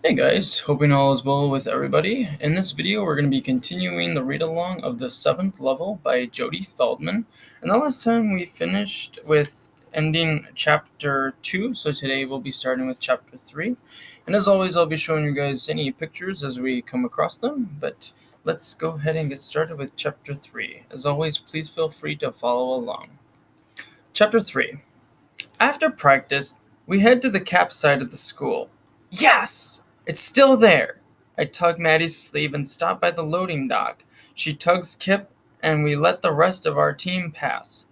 Hey guys, hoping all is well with everybody. In this video, we're going to be continuing the read-along of the 7th level by Jody Feldman. And the last time we finished with ending chapter 2, so today we'll be starting with chapter 3. And as always, I'll be showing you guys any pictures as we come across them, but let's go ahead and get started with chapter 3. As always, please feel free to follow along. Chapter 3. After practice, we head to the cap side of the school. Yes! It's still there! I tug Maddie's sleeve and stop by the loading dock. She tugs Kip, and we let the rest of our team pass.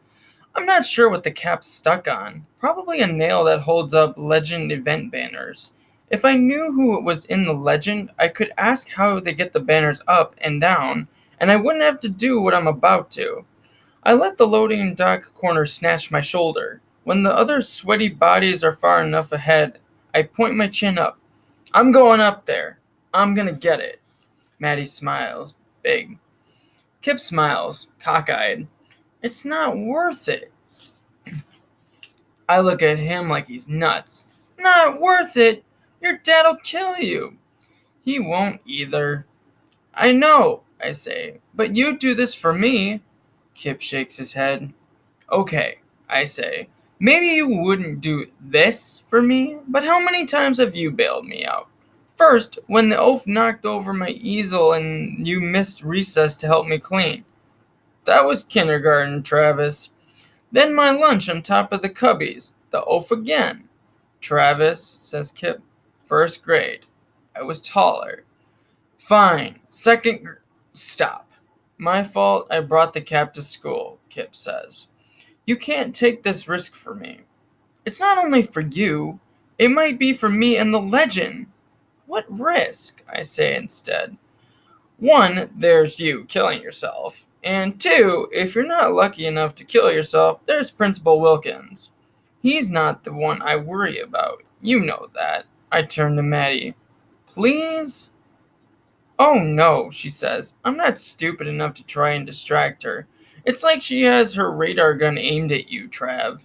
I'm not sure what the cap's stuck on. Probably a nail that holds up legend event banners. If I knew who was in the legend, I could ask how they get the banners up and down, and I wouldn't have to do what I'm about to. I let the loading dock corner snatch my shoulder. When the other sweaty bodies are far enough ahead, I point my chin up. I'm going up there. I'm gonna get it. Maddie smiles, big. Kip smiles, cockeyed. It's not worth it. I look at him like he's nuts. Not worth it? Your dad'll kill you. He won't either. I know, I say, but you do this for me. Kip shakes his head. Okay, I say, maybe you wouldn't do this for me, but how many times have you bailed me out? First, when the oaf knocked over my easel and you missed recess to help me clean. That was kindergarten, Travis. Then my lunch on top of the cubbies. The oaf again. Travis, says Kip, first grade. I was taller. Fine, Stop. My fault I brought the cap to school, Kip says. You can't take this risk for me. It's not only for you, it might be for me and the legend. What risk? I say instead. One, there's you killing yourself. And two, if you're not lucky enough to kill yourself, there's Principal Wilkins. He's not the one I worry about. You know that. I turn to Maddie. Please? Oh no, she says. I'm not stupid enough to try and distract her. It's like she has her radar gun aimed at you, Trav.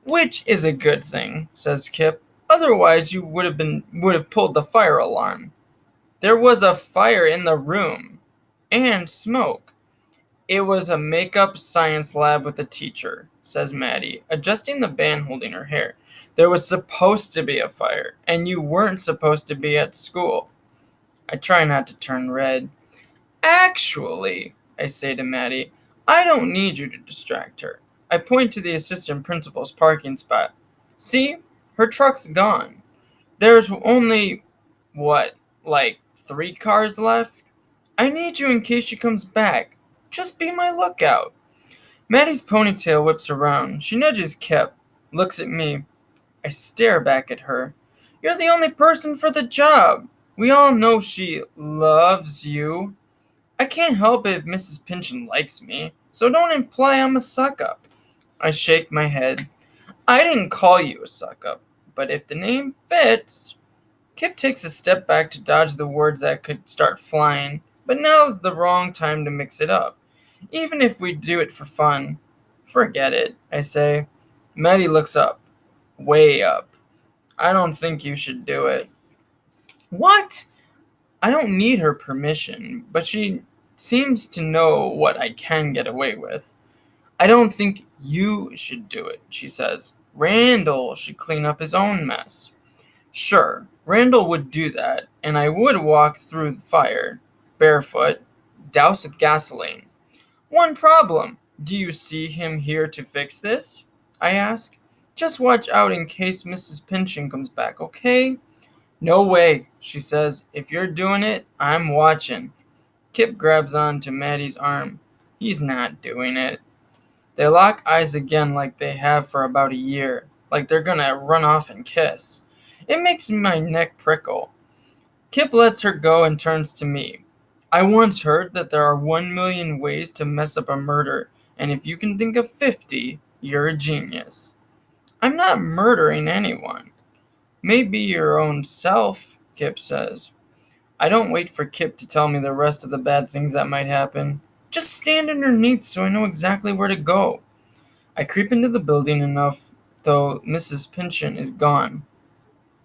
Which is a good thing, says Kip. Otherwise you would have pulled the fire alarm. There was a fire in the room. And smoke. It was a make-up science lab with a teacher, says Maddie, adjusting the band holding her hair. There was supposed to be a fire, and you weren't supposed to be at school. I try not to turn red. Actually, I say to Maddie, I don't need you to distract her. I point to the assistant principal's parking spot. See? Her truck's gone. There's only, what, like 3 cars left? I need you in case she comes back. Just be my lookout. Maddie's ponytail whips around. She nudges Kip, looks at me. I stare back at her. You're the only person for the job. We all know she loves you. I can't help it if Mrs. Pinchon likes me, so don't imply I'm a suck-up. I shake my head. I didn't call you a suck-up, but if the name fits... Kip takes a step back to dodge the words that could start flying, but now's the wrong time to mix it up. Even if we do it for fun. Forget it, I say. Maddie looks up. Way up. I don't think you should do it. What? I don't need her permission, but she seems to know what I can get away with. I don't think you should do it, she says. Randall should clean up his own mess. Sure, Randall would do that, and I would walk through the fire, barefoot, doused with gasoline. One problem. Do you see him here to fix this? I ask. Just watch out in case Mrs. Pinchon comes back, okay? No way, she says. If you're doing it, I'm watching. Kip grabs on to Maddie's arm. He's not doing it. They lock eyes again like they have for about a year, like they're gonna run off and kiss. It makes my neck prickle. Kip lets her go and turns to me. I once heard that there are 1,000,000 ways to mess up a murder, and if you can think of 50, you're a genius. I'm not murdering anyone. Maybe your own self, Kip says. I don't wait for Kip to tell me the rest of the bad things that might happen. Just stand underneath so I know exactly where to go. I creep into the building enough, though Mrs. Pinchon is gone.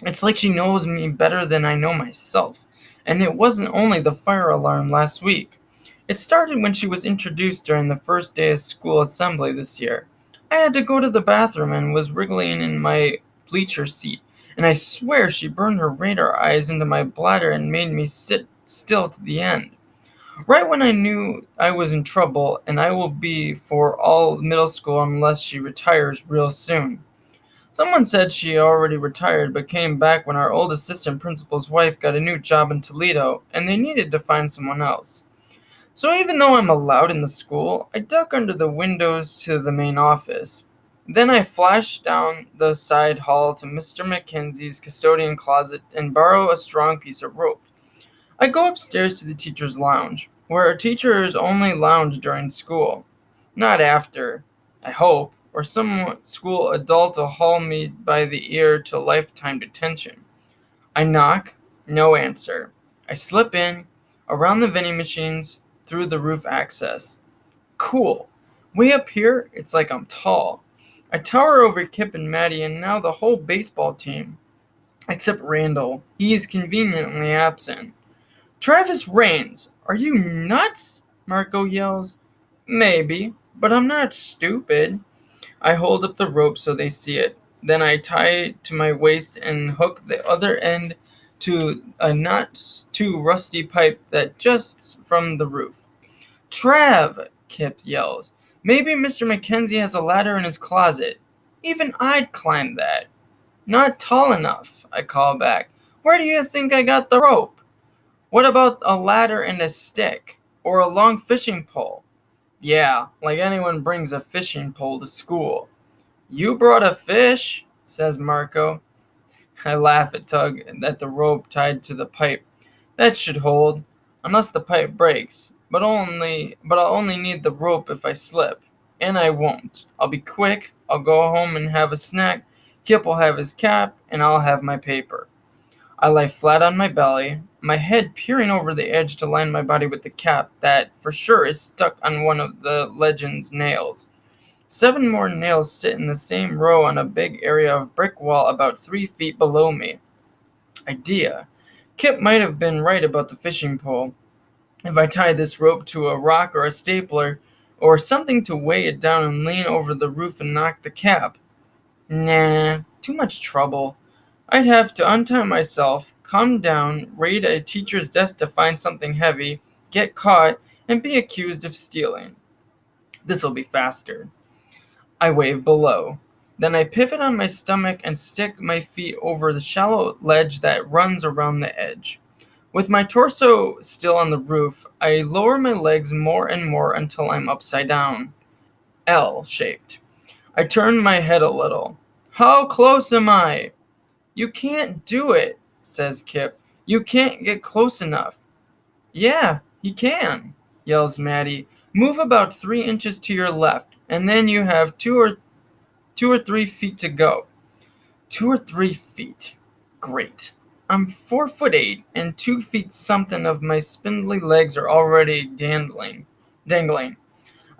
It's like she knows me better than I know myself. And it wasn't only the fire alarm last week. It started when she was introduced during the first day of school assembly this year. I had to go to the bathroom and was wriggling in my bleacher seat, and I swear she burned her radar eyes into my bladder and made me sit still to the end. Right when I knew I was in trouble, and I will be for all middle school unless she retires real soon. Someone said she already retired but came back when our old assistant principal's wife got a new job in Toledo and they needed to find someone else. So even though I'm allowed in the school, I duck under the windows to the main office. Then I flash down the side hall to Mr. Mackenzie's custodian closet and borrow a strong piece of rope. I go upstairs to the teacher's lounge, where our teachers only lounge during school. Not after, I hope, or some school adult will haul me by the ear to lifetime detention. I knock, no answer. I slip in, around the vending machines, through the roof access. Cool. Way up here, it's like I'm tall. I tower over Kip and Maddie and now the whole baseball team. Except Randall. He is conveniently absent. Travis Rains, are you nuts? Marco yells. Maybe, but I'm not stupid. I hold up the rope so they see it. Then I tie it to my waist and hook the other end to a not too rusty pipe that juts from the roof. Trav, Kip yells. Maybe Mr. Mackenzie has a ladder in his closet. Even I'd climb that. Not tall enough, I call back. Where do you think I got the rope? What about a ladder and a stick? Or a long fishing pole? Yeah, like anyone brings a fishing pole to school. You brought a fish, says Marco. I laugh at tug at the rope tied to the pipe. That should hold, unless the pipe breaks. But I'll only need the rope if I slip. And I won't. I'll be quick, I'll go home and have a snack, Kip will have his cap, and I'll have my paper. I lie flat on my belly, my head peering over the edge to line my body with the cap that, for sure, is stuck on one of the legend's nails. 7 more nails sit in the same row on a big area of brick wall about 3 feet below me. Idea. Kip might have been right about the fishing pole. If I tie this rope to a rock or a stapler, or something to weigh it down and lean over the roof and knock the cap. Nah, too much trouble. I'd have to untie myself, come down, raid a teacher's desk to find something heavy, get caught, and be accused of stealing. This'll be faster. I wave below. Then I pivot on my stomach and stick my feet over the shallow ledge that runs around the edge. With my torso still on the roof, I lower my legs more and more until I'm upside down, L-shaped. I turn my head a little. How close am I? You can't do it, says Kip. You can't get close enough. Yeah, he can, yells Maddie. Move about 3 inches to your left, and then you have 2 or 3 feet to go. 2 or 3 feet. Great. I'm 4'8", and 2 feet something of my spindly legs are already dangling.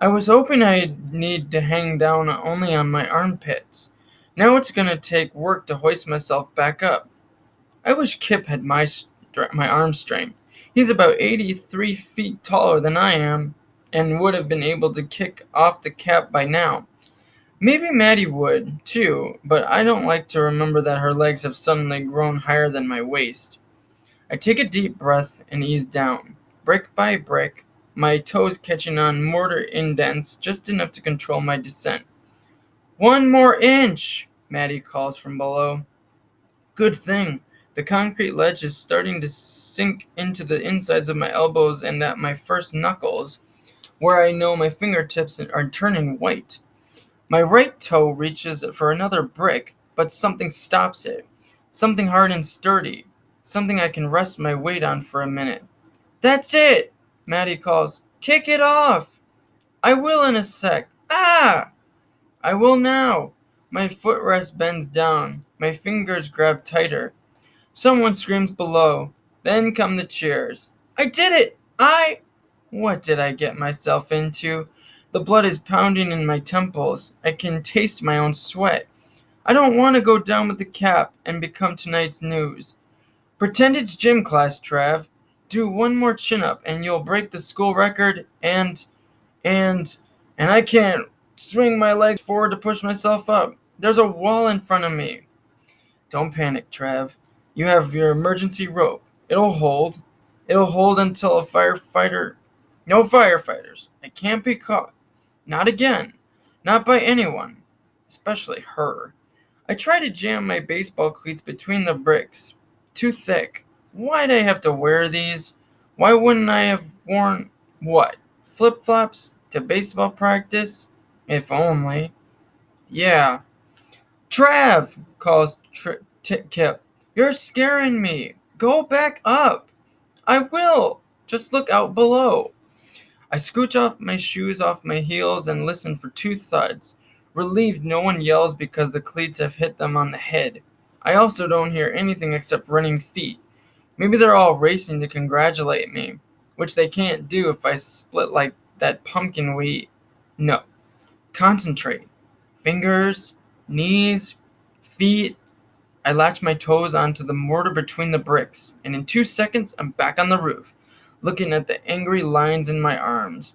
I was hoping I'd need to hang down only on my armpits. Now it's gonna take work to hoist myself back up. I wish Kip had my arm strength. He's about 83 feet taller than I am, and would have been able to kick off the cap by now. Maybe Maddie would, too, but I don't like to remember that her legs have suddenly grown higher than my waist. I take a deep breath and ease down, brick by brick, my toes catching on mortar indents just enough to control my descent. 1 more inch, Maddie calls from below. Good thing. The concrete ledge is starting to sink into the insides of my elbows and at my first knuckles, where I know my fingertips are turning white. My right toe reaches for another brick, but something stops it. Something hard and sturdy. Something I can rest my weight on for a minute. That's it, Maddie calls. Kick it off. I will in a sec. Ah! I will now. My footrest bends down. My fingers grab tighter. Someone screams below. Then come the cheers. I did it! What did I get myself into? The blood is pounding in my temples. I can taste my own sweat. I don't want to go down with the cap and become tonight's news. Pretend it's gym class, Trav. Do one more chin-up and you'll break the school record and I can't swing my legs forward to push myself up. There's a wall in front of me. Don't panic, Trav. You have your emergency rope. It'll hold. It'll hold until a firefighter... No firefighters. I can't be caught. Not again. Not by anyone. Especially her. I try to jam my baseball cleats between the bricks. Too thick. Why'd I have to wear these? Why wouldn't I have worn... what? Flip-flops? To baseball practice? If only. Yeah. Trav, calls Kip. You're scaring me. Go back up. I will. Just look out below. I scooch off my shoes off my heels and listen for two thuds. Relieved no one yells because the cleats have hit them on the head. I also don't hear anything except running feet. Maybe they're all racing to congratulate me, which they can't do if I split like that pumpkin we... No. Concentrate. Fingers, knees, feet. I latch my toes onto the mortar between the bricks, and in 2 seconds I'm back on the roof, looking at the angry lines in my arms,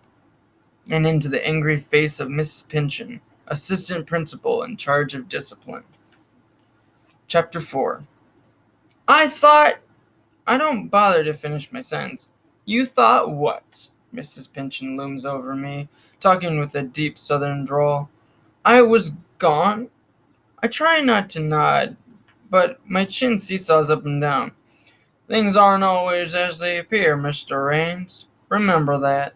and into the angry face of Mrs. Pinchon, assistant principal in charge of discipline. Chapter 4. I don't bother to finish my sentence. You thought what? Mrs. Pinchon looms over me, talking with a deep southern drawl. I was gone? I try not to nod, but my chin seesaws up and down. Things aren't always as they appear, Mr. Raines. Remember that.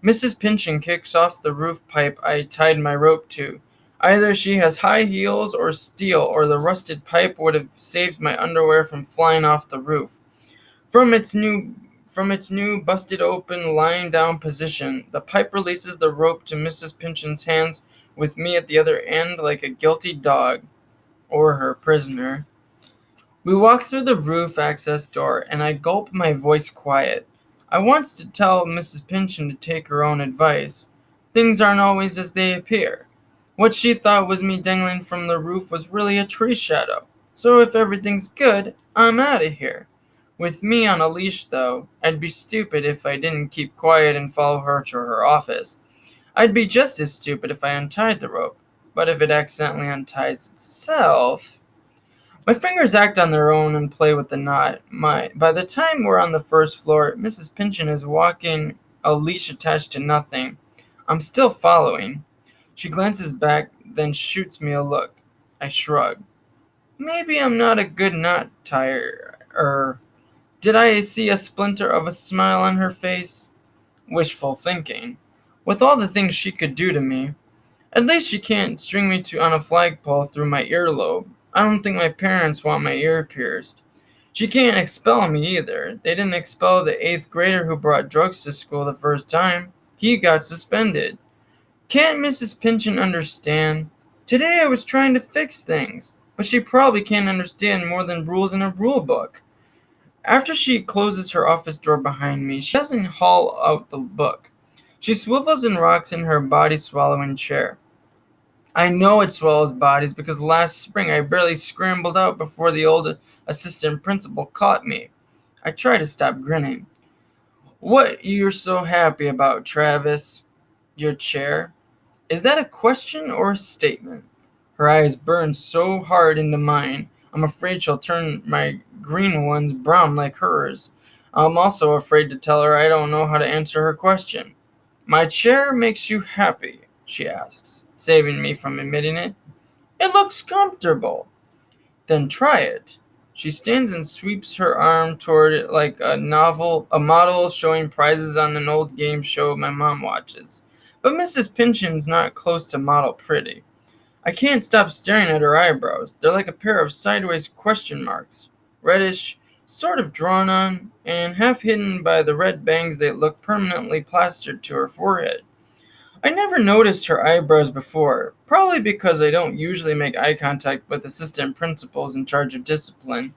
Mrs. Pinchon kicks off the roof pipe I tied my rope to. Either she has high heels or steel, or the rusted pipe would have saved my underwear from flying off the roof. From its new busted open, lying down position, the pipe releases the rope to Mrs. Pinchon's hands, with me at the other end like a guilty dog, or her prisoner. We walk through the roof access door, and I gulp my voice quiet. I wants to tell Mrs. Pinchon to take her own advice. Things aren't always as they appear. What she thought was me dangling from the roof was really a tree shadow. So if everything's good, I'm out of here. With me on a leash, though, I'd be stupid if I didn't keep quiet and follow her to her office. I'd be just as stupid if I untied the rope. But if it accidentally unties itself... My fingers act on their own and play with the knot. By the time we're on the first floor, Mrs. Pinchon is walking, a leash attached to nothing. I'm still following. She glances back, then shoots me a look. I shrug. Maybe I'm not a good knot tier. Did I see a splinter of a smile on her face? Wishful thinking. With all the things she could do to me. At least she can't string me on a flagpole through my earlobe. I don't think my parents want my ear pierced. She can't expel me either. They didn't expel the 8th grader who brought drugs to school the first time. He got suspended. Can't Mrs. Pinchon understand? Today I was trying to fix things, but she probably can't understand more than rules in a rule book. After she closes her office door behind me, she doesn't haul out the book. She swivels and rocks in her body-swallowing chair. I know it swallows bodies because last spring I barely scrambled out before the old assistant principal caught me. I try to stop grinning. What you're so happy about, Travis? Your chair? Is that a question or a statement? Her eyes burn so hard into mine, I'm afraid she'll turn my green ones brown like hers. I'm also afraid to tell her I don't know how to answer her question. My chair makes you happy, she asks, saving me from admitting it. It looks comfortable. Then try it. She stands and sweeps her arm toward it like a model showing prizes on an old game show my mom watches. But Mrs. Pinchon's not close to model pretty. I can't stop staring at her eyebrows. They're like a pair of sideways question marks. Reddish, sort of drawn on, and half hidden by the red bangs that look permanently plastered to her forehead. I never noticed her eyebrows before, probably because I don't usually make eye contact with assistant principals in charge of discipline.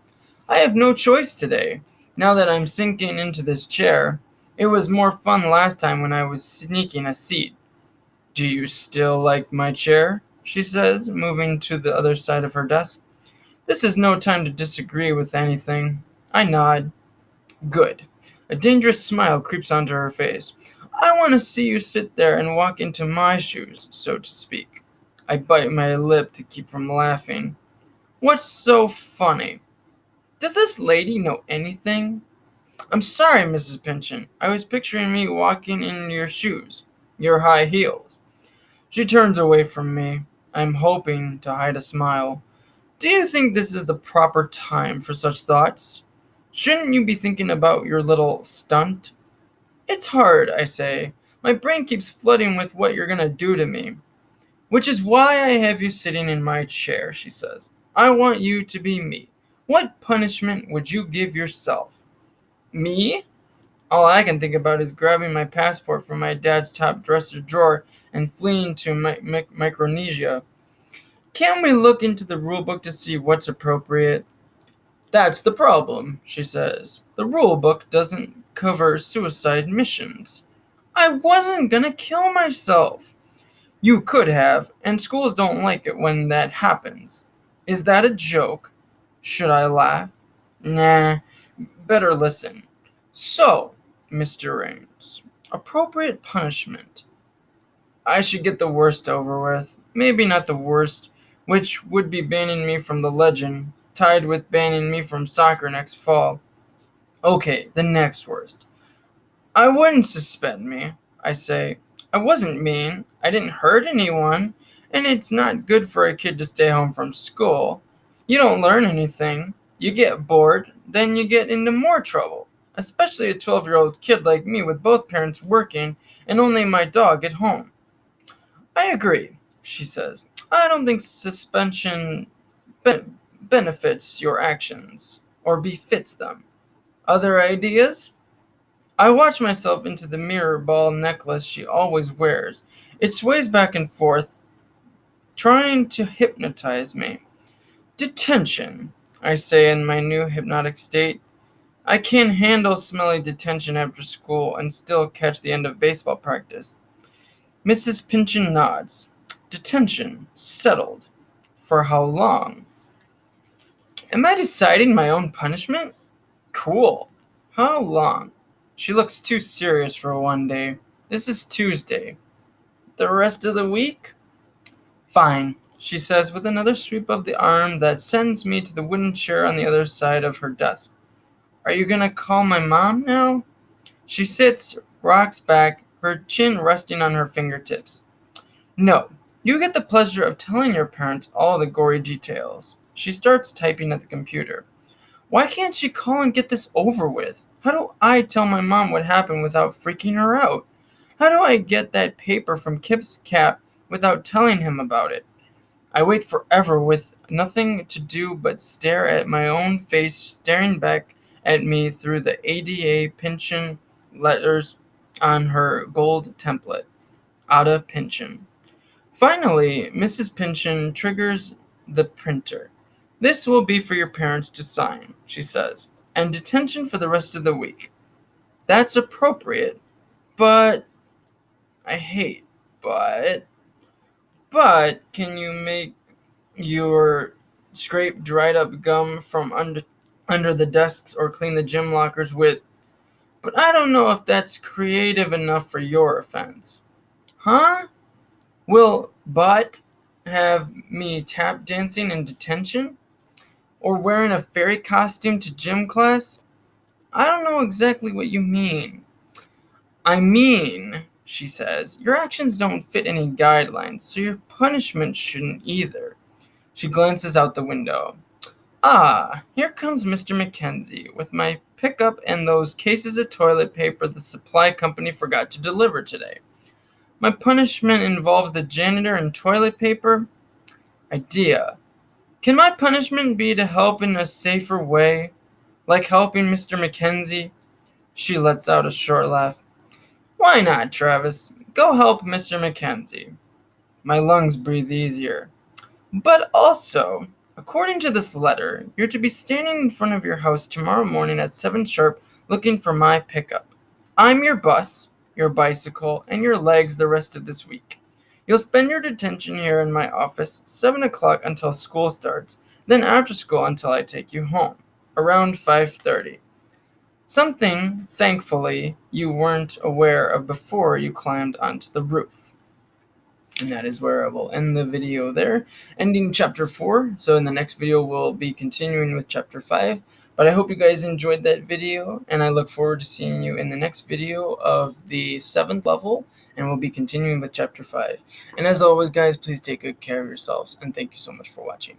I have no choice today, now that I'm sinking into this chair. It was more fun last time when I was sneaking a seat. Do you still like my chair? she says, moving to the other side of her desk. This is no time to disagree with anything. I nod. Good. A dangerous smile creeps onto her face. I want to see you sit there and walk into my shoes, so to speak. I bite my lip to keep from laughing. What's so funny? Does this lady know anything? I'm sorry, Mrs. Pinchon. I was picturing me walking in your shoes, your high heels. She turns away from me. I'm hoping to hide a smile. Do you think this is the proper time for such thoughts? Shouldn't you be thinking about your little stunt? It's hard, I say. My brain keeps flooding with what you're gonna do to me. Which is why I have you sitting in my chair, she says. I want you to be me. What punishment would you give yourself? Me? All I can think about is grabbing my passport from my dad's top dresser drawer and fleeing to Micronesia. Can't we look into the rulebook to see what's appropriate? That's the problem, she says. The rulebook doesn't cover suicide missions. I wasn't gonna kill myself. You could have, and schools don't like it when that happens. Is that a joke? Should I laugh? Nah, better listen. So, Mr. Raines, appropriate punishment. I should get the worst over with. Maybe not the worst, which would be banning me from the Legend, tied with banning me from soccer next fall. Okay, the next worst. I wouldn't suspend me, I say. I wasn't mean. I didn't hurt anyone. And it's not good for a kid to stay home from school. You don't learn anything. You get bored, then you get into more trouble. Especially a 12-year-old kid like me with both parents working and only my dog at home. I agree, she says. I don't think suspension benefits your actions or befits them. Other ideas? I watch myself into the mirror ball necklace she always wears. It sways back and forth, trying to hypnotize me. Detention, I say in my new hypnotic state. I can't handle smelly detention after school and still catch the end of baseball practice. Mrs. Pinchon nods. Detention. Settled. For how long? Am I deciding my own punishment? Cool. How long? She looks too serious for one day. This is Tuesday. The rest of the week? Fine, she says with another sweep of the arm that sends me to the wooden chair on the other side of her desk. Are you gonna call my mom now? She sits, rocks back, her chin resting on her fingertips. No, you get the pleasure of telling your parents all the gory details. She starts typing at the computer. Why can't she call and get this over with? How do I tell my mom what happened without freaking her out? How do I get that paper from Kip's cap without telling him about it? I wait forever with nothing to do but stare at my own face staring back at me through the ADA Pinchon letters on her gold template. Ada Pinchon. Finally, Mrs. Pinchon triggers the printer. This will be for your parents to sign, she says, and detention for the rest of the week. That's appropriate, but I hate but can you make your scrape dried up gum from under the desks or clean the gym lockers with, but I don't know if that's creative enough for your offense. Huh? Will but have me tap dancing in detention? Or wearing a fairy costume to gym class? I don't know exactly what you mean. I mean, she says, your actions don't fit any guidelines, so your punishment shouldn't either. She glances out the window. Ah, here comes Mr. Mackenzie with my pickup and those cases of toilet paper the supply company forgot to deliver today. My punishment involves the janitor and toilet paper? Idea. Can my punishment be to help in a safer way? Like helping Mr. Mackenzie? She lets out a short laugh. Why not, Travis? Go help Mr. Mackenzie. My lungs breathe easier. But also, according to this letter, you're to be standing in front of your house tomorrow morning at 7 sharp looking for my pickup. I'm your bus, your bicycle, and your legs the rest of this week. You'll spend your detention here in my office 7 o'clock until school starts, then after school until I take you home, around 5:30. Something, thankfully, you weren't aware of before you climbed onto the roof. And that is where I will end the video there, ending chapter 4. So in the next video, we'll be continuing with chapter 5. But I hope you guys enjoyed that video, and I look forward to seeing you in the next video of the 7th level, and we'll be continuing with chapter 5. And as always, guys, please take good care of yourselves, and thank you so much for watching.